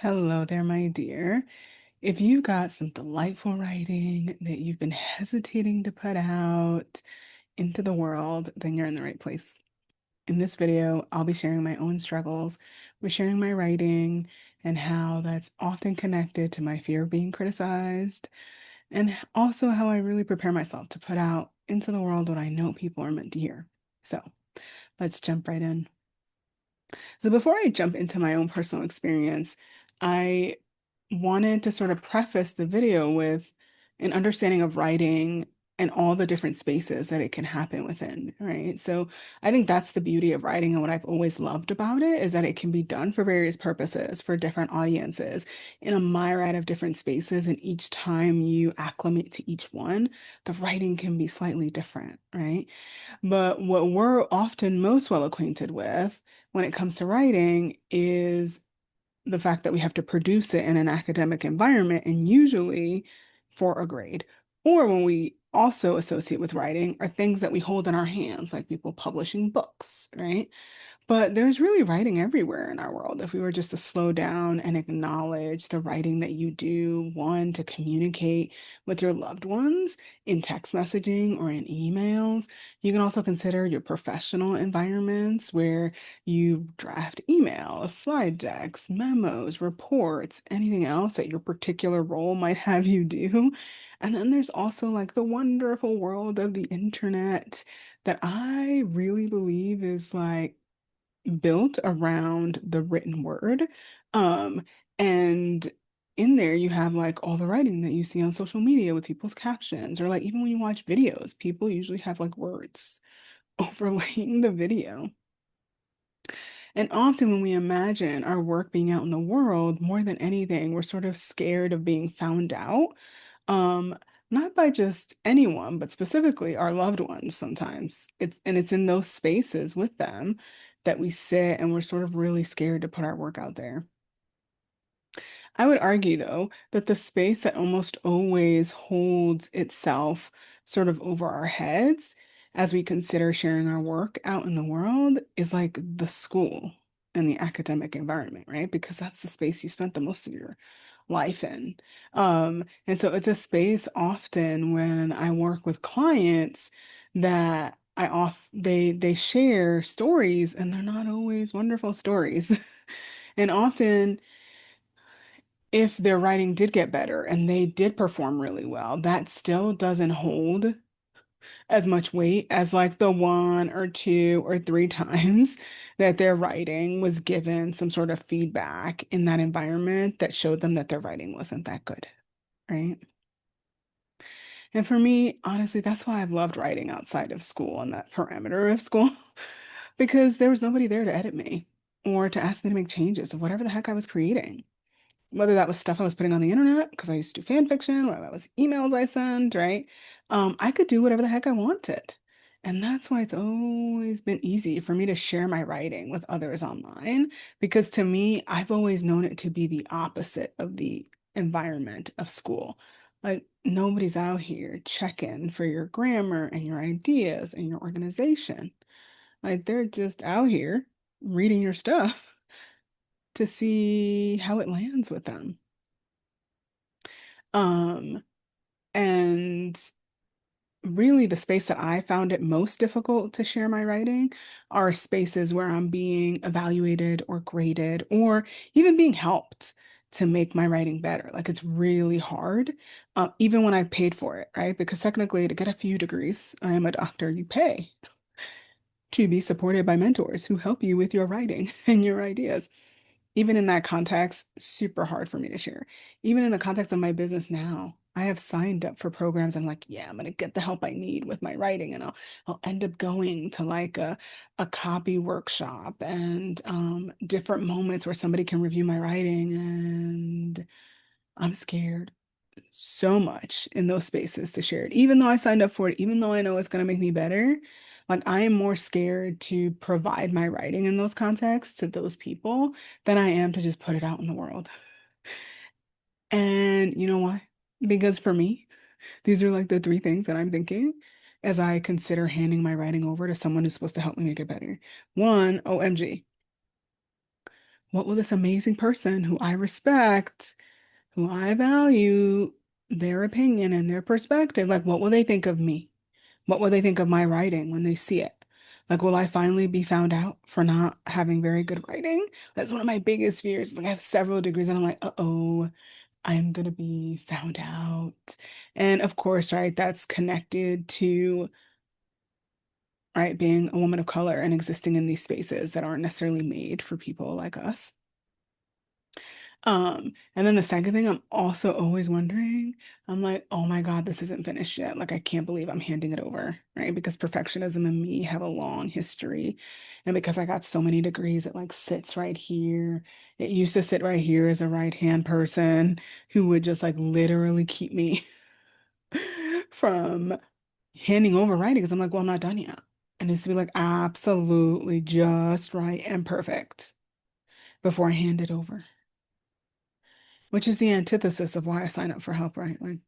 Hello there, my dear. If you've got some delightful writing that you've been hesitating to put out into the world, then you're in the right place. In this video, I'll be sharing my own struggles with sharing my writing and how that's often connected to my fear of being criticized, and also how I really prepare myself to put out into the world what I know people are meant to hear. So let's jump right in. So before I jump into my own personal experience, I wanted to sort of preface the video with an understanding of writing and all the different spaces that it can happen within, right? So I think that's the beauty of writing, and what I've always loved about it is that it can be done for various purposes, for different audiences, in a myriad of different spaces. And each time you acclimate to each one, the writing can be slightly different, right? But what we're often most well acquainted with when it comes to writing is the fact that we have to produce it in an academic environment, and usually for a grade. Or when we also associate with writing are things that we hold in our hands, like people publishing books, right? But there's really writing everywhere in our world. If we were just to slow down and acknowledge the writing that you do, one, to communicate with your loved ones in text messaging or in emails. You can also consider your professional environments where you draft emails, slide decks, memos, reports, anything else that your particular role might have you do. And then there's also like the wonderful world of the internet that I really believe is like built around the written word. Um, and in there, you have like all the writing that you see on social media with people's captions, or like even when you watch videos, people usually have like words overlaying the video. And often when we imagine our work being out in the world, more than anything, we're sort of scared of being found out. Um, Not by just anyone, but specifically our loved ones sometimes. It's in those spaces with them that we sit and we're sort of really scared to put our work out there. I would argue, though, that the space that almost always holds itself sort of over our heads as we consider sharing our work out in the world is like the school and the academic environment, right? Because that's the space you spent the most of your life in. And so it's a space often when I work with clients that they share stories, and they're not always wonderful stories. And often if their writing did get better and they did perform really well, that still doesn't hold as much weight as like the one or two or three times that their writing was given some sort of feedback in that environment that showed them that their writing wasn't that good, right? And for me, honestly, that's why I've loved writing outside of school and that parameter of school, because there was nobody there to edit me or to ask me to make changes of whatever the heck I was creating. Whether that was stuff I was putting on the internet because I used to do fan fiction, whether that was emails I sent, right? I could do whatever the heck I wanted. And that's why it's always been easy for me to share my writing with others online, because to me, I've always known it to be the opposite of the environment of school. Like nobody's out here checking for your grammar and your ideas and your organization. Like they're just out here reading your stuff to see how it lands with them. Um, and really the space that I found it most difficult to share my writing are spaces where I'm being evaluated or graded or even being helped to make my writing better. Like it's really hard, even when I paid for it, right? Because technically, to get a few degrees, I am a doctor, you pay to be supported by mentors who help you with your writing and your ideas. Even in that context, super hard for me to share. Even in the context of my business now, I have signed up for programs. I'm like, yeah, I'm gonna get the help I need with my writing, and I'll end up going to like a copy workshop and different moments where somebody can review my writing, and I'm scared so much in those spaces to share it. Even though I signed up for it, even though I know it's gonna make me better, like I am more scared to provide my writing in those contexts to those people than I am to just put it out in the world. And you know why? Because for me, these are like the three things that I'm thinking as I consider handing my writing over to someone who's supposed to help me make it better. One, OMG, what will this amazing person who I respect, who I value their opinion and their perspective, like what will they think of me? What will they think of my writing when they see it? Like, will I finally be found out for not having very good writing? That's one of my biggest fears. Like, I have several degrees, and I'm like, uh-oh, I'm gonna be found out. And of course, right, that's connected to, right, being a woman of color and existing in these spaces that aren't necessarily made for people like us. And then the second thing I'm also always wondering, I'm like, oh my God, this isn't finished yet. Like, I can't believe I'm handing it over, right? Because perfectionism and me have a long history. And because I got so many degrees, it like sits right here. It used to sit right here as a right-hand person who would just like literally keep me from handing over writing because I'm like, well, I'm not done yet. It needs to be like absolutely just right and perfect before I hand it over. Which is the antithesis of why I sign up for help, right? Like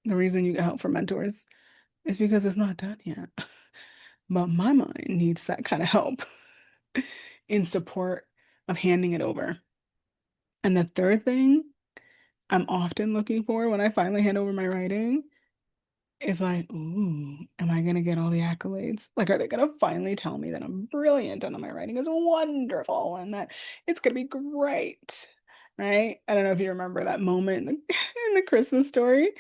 the reason you get help from mentors is because it's not done yet. But my mind needs that kind of help in support of handing it over. And the third thing I'm often looking for when I finally hand over my writing is like, ooh, am I gonna get all the accolades? Like, are they gonna finally tell me that I'm brilliant and that my writing is wonderful and that it's gonna be great? Right? I don't know if you remember that moment in the, in the Christmas Story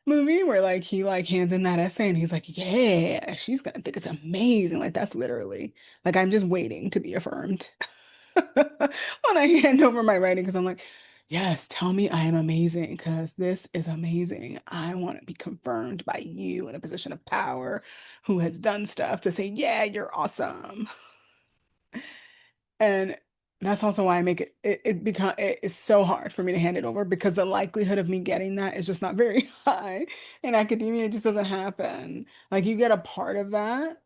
movie where like he like hands in that essay and he's like, yeah, she's gonna think it's amazing. Like that's literally like I'm just waiting to be affirmed when I hand over my writing because I'm like, yes, tell me I am amazing because this is amazing. I want to be confirmed by you in a position of power who has done stuff to say, yeah, you're awesome. And that's also why I make it's so hard for me to hand it over because the likelihood of me getting that is just not very high. In academia, it just doesn't happen. Like you get a part of that,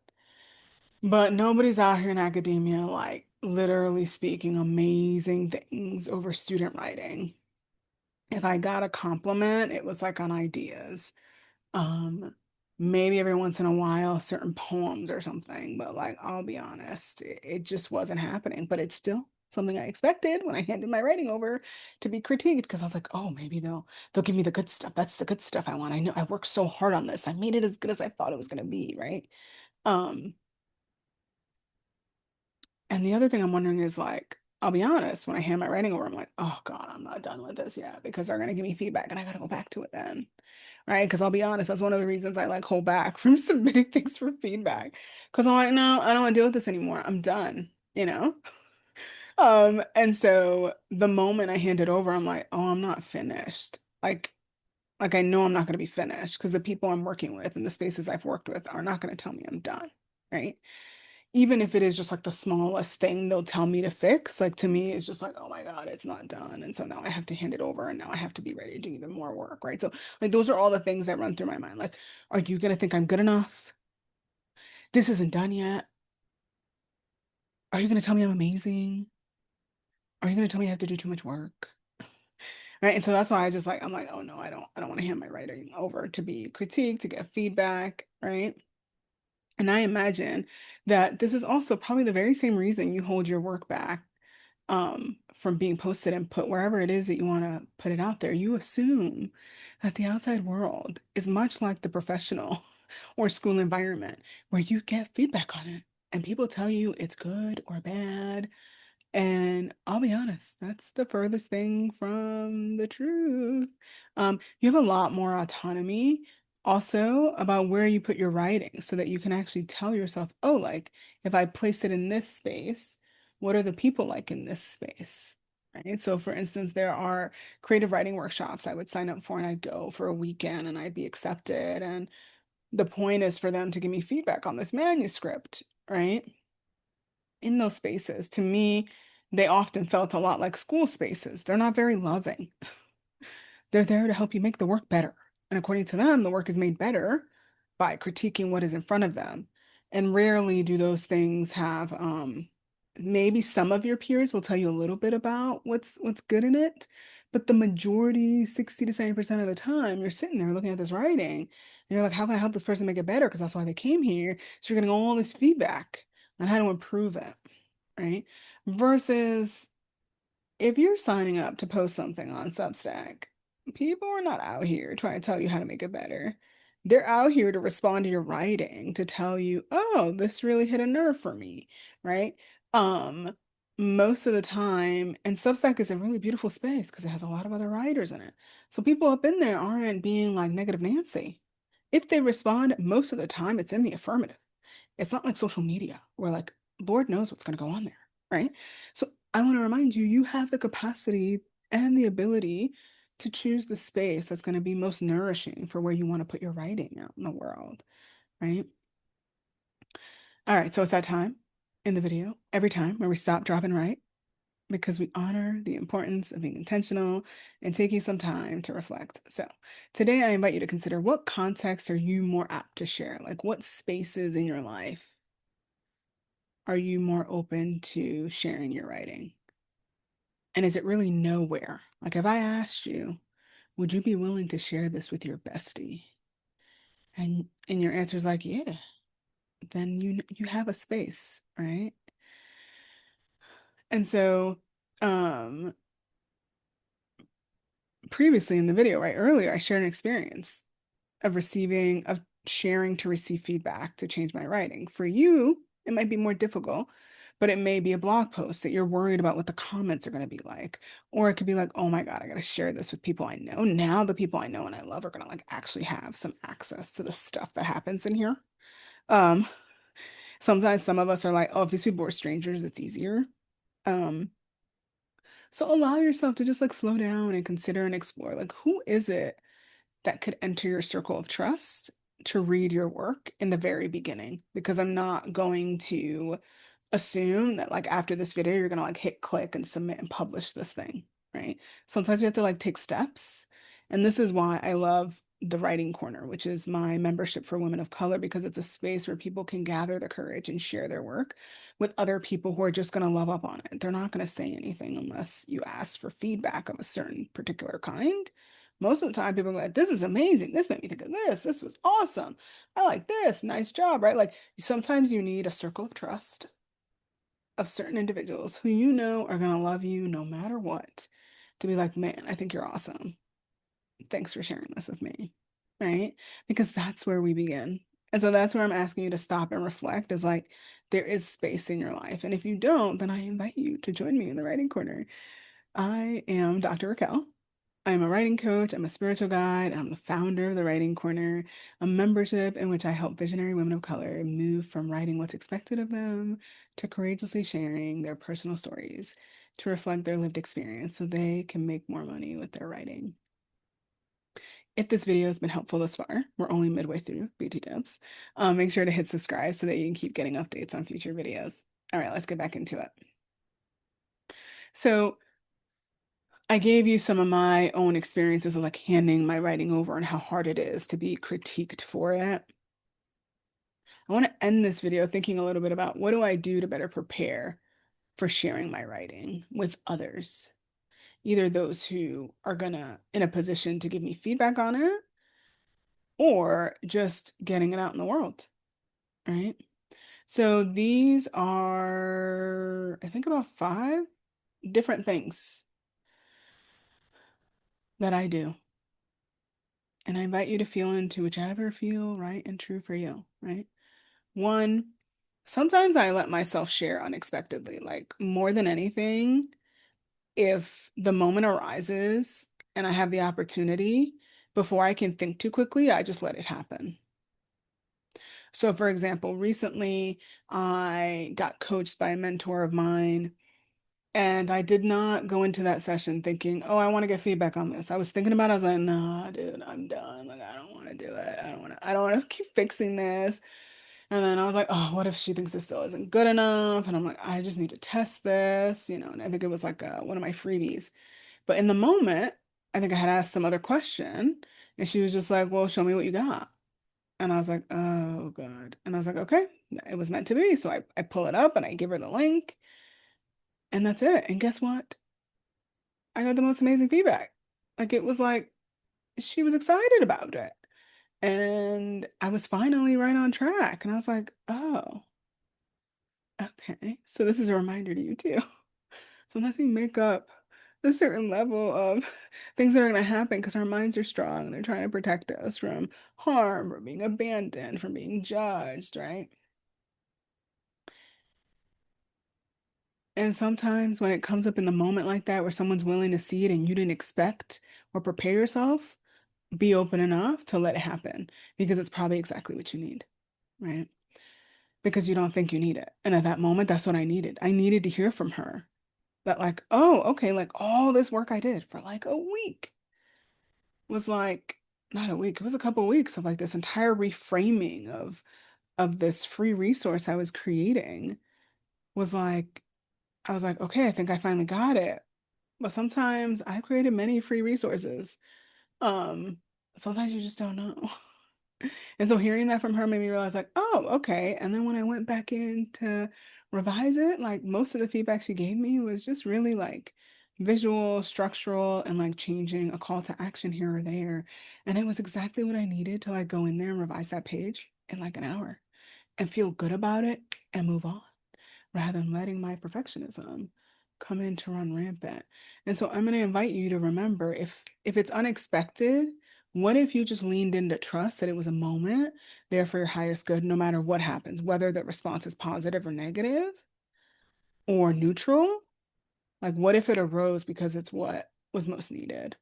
but nobody's out here in academia like literally speaking amazing things over student writing. If I got a compliment, it was like on ideas. Um, Maybe every once in a while, certain poems or something, but like I'll be honest, it just wasn't happening. But it's still something I expected when I handed my writing over to be critiqued because I was like, oh, maybe they'll give me the good stuff. That's the good stuff I want. I know I worked so hard on this. I made it as good as I thought it was gonna be, right? Um, and the other thing I'm wondering is like, I'll be honest, when I hand my writing over, I'm like, oh God, I'm not done with this yet because they're gonna give me feedback and I gotta go back to it then. Right? Because I'll be honest, that's one of the reasons I like hold back from submitting things for feedback. Because I'm like, no, I don't want to deal with this anymore. I'm done, you know? And so the moment I hand it over, I'm like, oh, I'm not finished. Like I know I'm not going to be finished because the people I'm working with and the spaces I've worked with are not going to tell me I'm done, right? Even if it is just like the smallest thing they'll tell me to fix, like to me, it's just like, oh my God, it's not done. And so now I have to hand it over and now I have to be ready to do even more work, right? So, like, those are all the things that run through my mind. Like, are you going to think I'm good enough? This isn't done yet. Are you going to tell me I'm amazing? Are you going to tell me I have to do too much work? Right. And so that's why I just like, I'm like, oh no, I don't want to hand my writing over to be critiqued, to get feedback, right? And I imagine that this is also probably the very same reason you hold your work back from being posted and put wherever it is that you want to put it out there. You assume that the outside world is much like the professional or school environment where you get feedback on it and people tell you it's good or bad, and I'll be honest, that's the furthest thing from the truth. You have a lot more autonomy also about where you put your writing so that you can actually tell yourself, oh, like if I place it in this space, what are the people like in this space? Right. So, for instance, there are creative writing workshops I would sign up for and I'd go for a weekend and I'd be accepted. And the point is for them to give me feedback on this manuscript, right? In those spaces, to me, they often felt a lot like school spaces. They're not very loving. They're there to help you make the work better. And according to them, the work is made better by critiquing what is in front of them. And rarely do those things have maybe some of your peers will tell you a little bit about what's good in it, but the majority, 60 to 70% of the time, you're sitting there looking at this writing, and you're like, how can I help this person make it better? Because that's why they came here. So you're getting all this feedback on how to improve it, right? Versus if you're signing up to post something on Substack, people are not out here trying to tell you how to make it better. They're out here to respond to your writing, to tell you, oh, this really hit a nerve for me, right? Um, Most of the time, and Substack is a really beautiful space because it has a lot of other writers in it. So people up in there aren't being like negative Nancy. If they respond, most of the time it's in the affirmative. It's not like social media where like Lord knows what's going to go on there, right? So I want to remind you, you have the capacity and the ability to choose the space that's going to be most nourishing for where you want to put your writing out in the world, right? All right, so it's that time in the video, every time where we stop, drop, and write because we honor the importance of being intentional and taking some time to reflect. So today I invite you to consider, what context are you more apt to share? Like, what spaces in your life are you more open to sharing your writing? And is it really nowhere? Like, if I asked you, would you be willing to share this with your bestie? And your answer is like, yeah, then you have a space, right? And so, um, previously in the video, right earlier, I shared an experience of sharing to receive feedback to change my writing. For you, it might be more difficult, but it may be a blog post that you're worried about what the comments are going to be like. Or it could be like, oh my God, I got to share this with people I know. Now the people I know and I love are going to like actually have some access to the stuff that happens in here. Um, Sometimes some of us are like, oh, if these people were strangers, it's easier. Um, so allow yourself to just like slow down and consider and explore, like, who is it that could enter your circle of trust to read your work in the very beginning? Because I'm not going to assume that like after this video you're gonna like hit click and submit and publish this thing, right? Sometimes we have to like take steps. And this is why I love the Writing Corner, which is my membership for women of color, because it's a space where people can gather the courage and share their work with other people who are just going to love up on it. They're not going to say anything unless you ask for feedback of a certain particular kind. Most of the time, people are like, this is amazing. This made me think of this. This was awesome. I like this. Nice job, right? Like sometimes you need a circle of trust of certain individuals who you know are going to love you no matter what, to be like, man, I think you're awesome. Thanks for sharing this with me, right? Because that's where we begin. And so that's where I'm asking you to stop and reflect, is like, there is space in your life. And if you don't, then I invite you to join me in the Writing Corner. I am Dr. Raquel. I'm a writing coach, I'm a spiritual guide, I'm the founder of the Writing Corner, a membership in which I help visionary women of color move from writing what's expected of them to courageously sharing their personal stories to reflect their lived experience so they can make more money with their writing. If this video has been helpful thus far, we're only midway through BT Dubs. Make sure to hit subscribe so that you can keep getting updates on future videos. All right, let's get back into it. So I gave you some of my own experiences of like handing my writing over and how hard it is to be critiqued for it. I want to end this video thinking a little bit about, what do I do to better prepare for sharing my writing with others? Either those who are gonna in a position to give me feedback on it, or just getting it out in the world, right? So these are, I think, about 5 different things that I do. And I invite you to feel into whichever feel right and true for you, right? One, sometimes I let myself share unexpectedly, like more than anything, if the moment arises and I have the opportunity, before I can think too quickly, I just let it happen. So, for example, recently I got coached by a mentor of mine, and I did not go into that session thinking, oh, I want to get feedback on this. I was thinking about it, I was like, nah, dude, I'm done. Like, I don't want to do it. I don't want to keep fixing this. And then I was like, oh, what if she thinks this still isn't good enough? And I'm like, I just need to test this, and I think it was like one of my freebies. But in the moment, I think I had asked some other question, and she was just like, well, show me what you got. And I was like, oh, God. And I was like, okay, it was meant to be. So I pull it up and I give her the link, and that's it. And guess what? I got the most amazing feedback. Like, it was like she was excited about it. And I was finally right on track. And I was like, oh, okay. So this is a reminder to you too. Sometimes we make up a certain level of things that are going to happen because our minds are strong. They're trying to protect us from harm, from being abandoned, from being judged, right? And sometimes when it comes up in the moment like that, where someone's willing to see it and you didn't expect or prepare yourself, be open enough to let it happen because it's probably exactly what you need, right? Because you don't think you need it. And at that moment, that's what I needed. I needed to hear from her that, like, oh, okay, like all this work I did for like a week was like, not a week, it was a couple of weeks of like this entire reframing of this free resource I was creating was like, I was like, okay, I think I finally got it. But sometimes I've created many free resources. Um, Sometimes you just don't know. And so hearing that from her made me realize like, oh, okay. And then when I went back in to revise it, like most of the feedback she gave me was just really like visual, structural, and like changing a call to action here or there. And it was exactly what I needed to like go in there and revise that page in like an hour and feel good about it and move on rather than letting my perfectionism come in to run rampant. And so I'm going to invite you to remember if it's unexpected, what if you just leaned into trust that it was a moment there for your highest good, no matter what happens, whether the response is positive or negative or neutral? Like, what if it arose because it's what was most needed?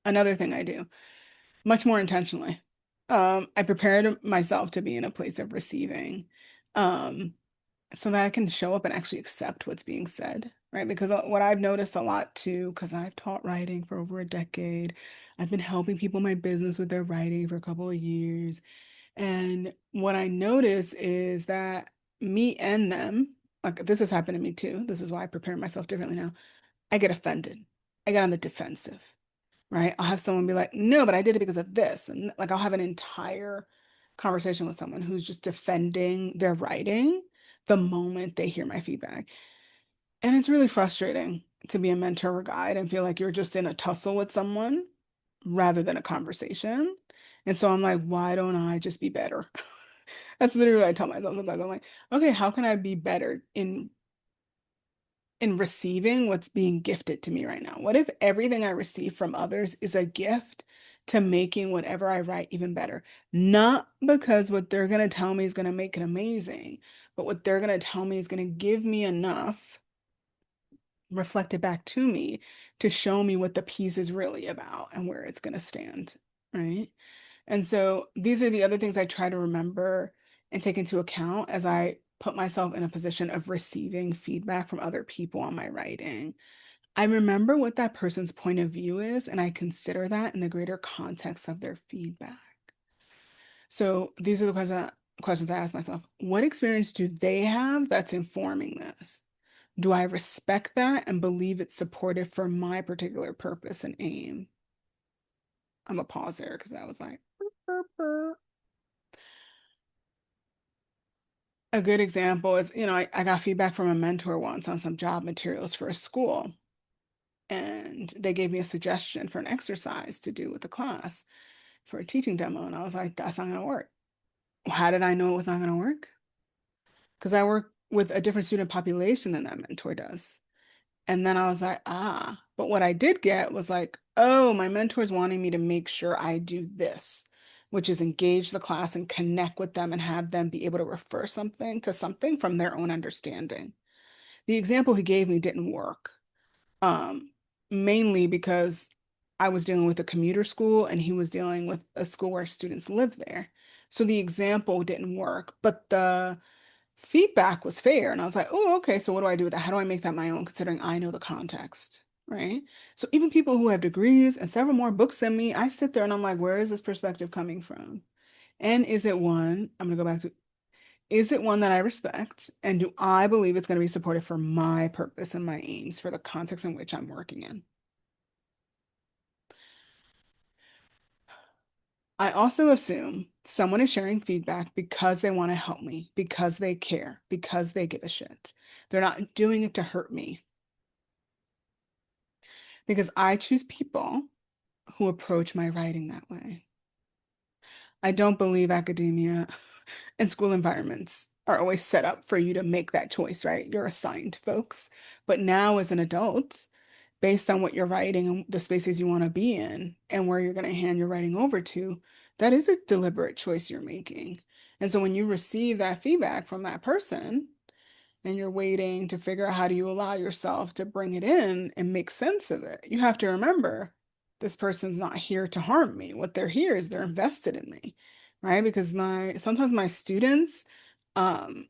Another thing I do much more intentionally. I prepared myself to be in a place of receiving. Um, so that I can show up and actually accept what's being said, right? Because what I've noticed a lot too, because I've taught writing for over a decade, I've been helping people in my business with their writing for a couple of years. And what I notice is that me and them, like this has happened to me too. This is why I prepare myself differently now. I get offended. I get on the defensive, right? I'll have someone be like, no, but I did it because of this. And like I'll have an entire conversation with someone who's just defending their writing the moment they hear my feedback. And it's really frustrating to be a mentor or guide and feel like you're just in a tussle with someone rather than a conversation. And so I'm like, why don't I just be better? That's literally what I tell myself sometimes. I'm like, okay, how can I be better in receiving what's being gifted to me right now? What if everything I receive from others is a gift to making whatever I write even better? Not because what they're going to tell me is going to make it amazing, but what they're going to tell me is going to give me enough reflected back to me to show me what the piece is really about and where it's going to stand, right? And so these are the other things I try to remember and take into account as I put myself in a position of receiving feedback from other people on my writing. I remember what that person's point of view is, and I consider that in the greater context of their feedback. So these are the questions I ask myself. What experience do they have that's informing this? Do I respect that and believe it's supportive for my particular purpose and aim? I'm a pause there because that was like, burp, burp, burp. A good example is, I got feedback from a mentor once on some job materials for a school, and they gave me a suggestion for an exercise to do with the class for a teaching demo. And I was like, that's not going to work. How did I know it was not going to work? Because I work with a different student population than that mentor does. And then I was like, ah, but what I did get was like, oh, my mentor's wanting me to make sure I do this, which is engage the class and connect with them and have them be able to refer something to something from their own understanding. The example he gave me didn't work, um, mainly because I was dealing with a commuter school and he was dealing with a school where students live there. So the example didn't work, but the feedback was fair. And I was like, oh, okay, so what do I do with that? How do I make that my own, considering I know the context, right? So even people who have degrees and several more books than me, I sit there and I'm like, where is this perspective coming from? And is it one, I'm going to go back to, is it one that I respect? And do I believe it's going to be supportive for my purpose and my aims for the context in which I'm working in? I also assume someone is sharing feedback because they want to help me, because they care, because they give a shit. They're not doing it to hurt me. Because I choose people who approach my writing that way. I don't believe academia and school environments are always set up for you to make that choice, right? You're assigned folks. But now as an adult, based on what you're writing and the spaces you want to be in and where you're going to hand your writing over to, that is a deliberate choice you're making. And so when you receive that feedback from that person and you're waiting to figure out how do you allow yourself to bring it in and make sense of it, you have to remember this person's not here to harm me. What they're here is they're invested in me, right? Because my sometimes my students, um,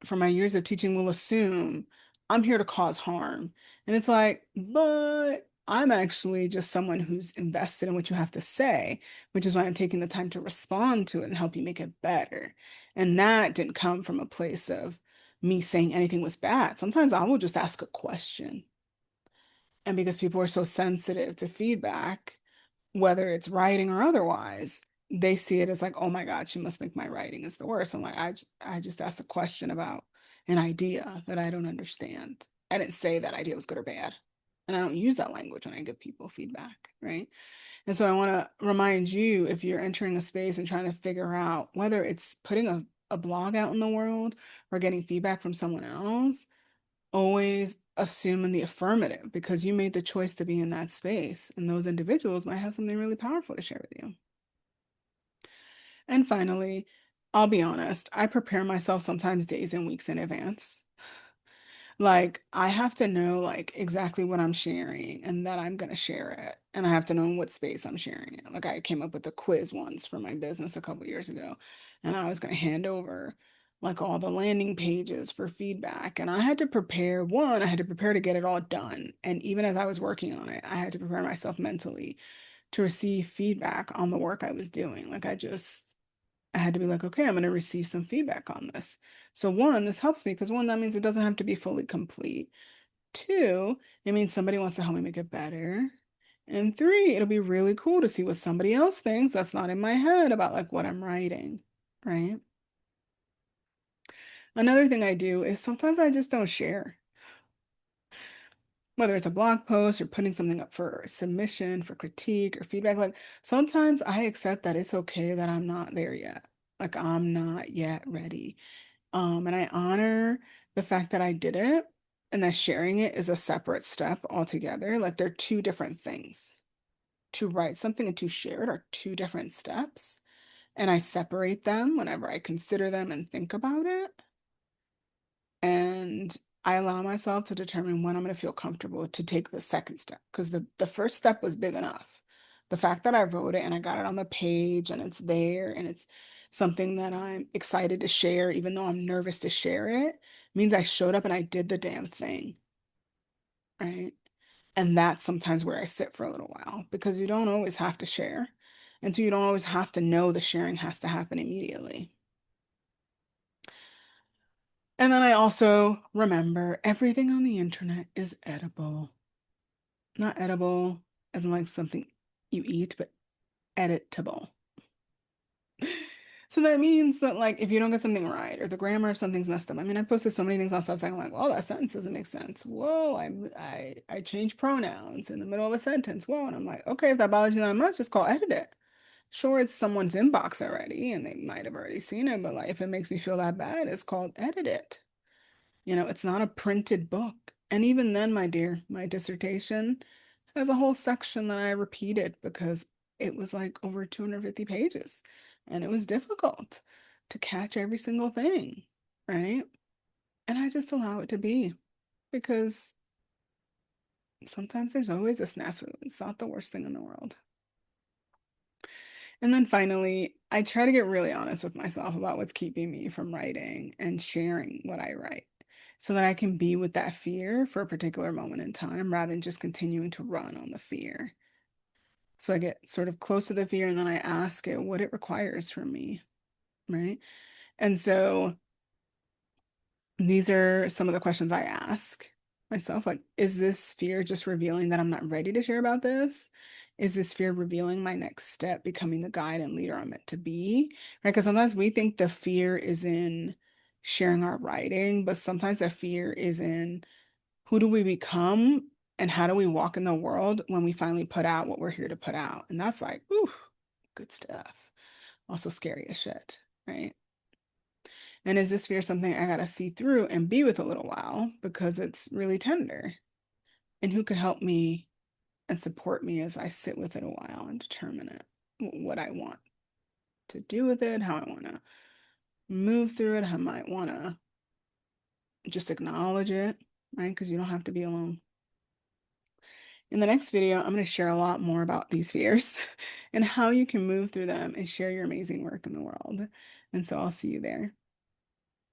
from my years of teaching will assume I'm here to cause harm. And it's like, but I'm actually just someone who's invested in what you have to say, which is why I'm taking the time to respond to it and help you make it better. And that didn't come from a place of me saying anything was bad. Sometimes I will just ask a question. And because people are so sensitive to feedback, whether it's writing or otherwise, they see it as like, oh my God, she must think my writing is the worst. I'm like, I just asked a question about an idea that I don't understand. I didn't say that idea was good or bad. And I don't use that language when I give people feedback, right? And so I want to remind you, if you're entering a space and trying to figure out whether it's putting a blog out in the world or getting feedback from someone else, always assume in the affirmative because you made the choice to be in that space, and those individuals might have something really powerful to share with you. And finally, I'll be honest, I prepare myself sometimes days and weeks in advance. Like I have to know like exactly what I'm sharing and that I'm going to share it. And I have to know in what space I'm sharing it. Like I came up with a quiz once for my business a couple years ago, and I was going to hand over like all the landing pages for feedback. And I had to prepare one, I had to prepare to get it all done. And even as I was working on it, I had to prepare myself mentally to receive feedback on the work I was doing. I had to be like, okay, I'm going to receive some feedback on this. So one, this helps me because one, that means it doesn't have to be fully complete. Two, it means somebody wants to help me make it better. And three, it'll be really cool to see what somebody else thinks that's not in my head about like what I'm writing, right? Another thing I do is sometimes I just don't share, whether it's a blog post or putting something up for submission, for critique or feedback. Like sometimes I accept that it's okay that I'm not there yet. Like I'm not yet ready. And I honor the fact that I did it and that sharing it is a separate step altogether. Like they're two different things. To write something and to share it are two different steps. And I separate them whenever I consider them and think about it. And I allow myself to determine when I'm going to feel comfortable to take the second step because the first step was big enough. The fact that I wrote it and I got it on the page and it's there and it's something that I'm excited to share, even though I'm nervous to share it, means I showed up and I did the damn thing, right? And that's sometimes where I sit for a little while because you don't always have to share. And so you don't always have to know the sharing has to happen immediately. And then I also remember everything on the internet is edible. Not edible as in like something you eat, but editable. So that means that like if you don't get something right or the grammar of something's messed up. I mean, I posted so many things on Substack. I'm like, well, that sentence doesn't make sense. Whoa, I changed pronouns in the middle of a sentence. Whoa, and I'm like, okay, if that bothers you that much, just call edit it. Sure, it's someone's inbox already, and they might have already seen it, but like if it makes me feel that bad, it's called edit it. It's not a printed book. And even then, my dear, my dissertation has a whole section that I repeated because it was like over 250 pages and it was difficult to catch every single thing, right? And I just allow it to be because sometimes there's always a snafu. It's not the worst thing in the world. And then finally, I try to get really honest with myself about what's keeping me from writing and sharing what I write so that I can be with that fear for a particular moment in time rather than just continuing to run on the fear. So I get sort of close to the fear and then I ask it what it requires from me, right? And so these are some of the questions I ask myself. Like, is this fear just revealing that I'm not ready to share about this? Is this fear revealing my next step, becoming the guide and leader I'm meant to be? Right? Because sometimes we think the fear is in sharing our writing, but sometimes the fear is in who do we become and how do we walk in the world when we finally put out what we're here to put out? And that's like, ooh, good stuff. Also scary as shit, right? And is this fear something I gotta see through and be with a little while because it's really tender? and who could help me and support me as I sit with it a while and determine what I want to do with it, how I want to move through it, how I might want to just acknowledge it, right? Because you don't have to be alone. In the next video, I'm going to share a lot more about these fears and how you can move through them and share your amazing work in the world. And so I'll see you there.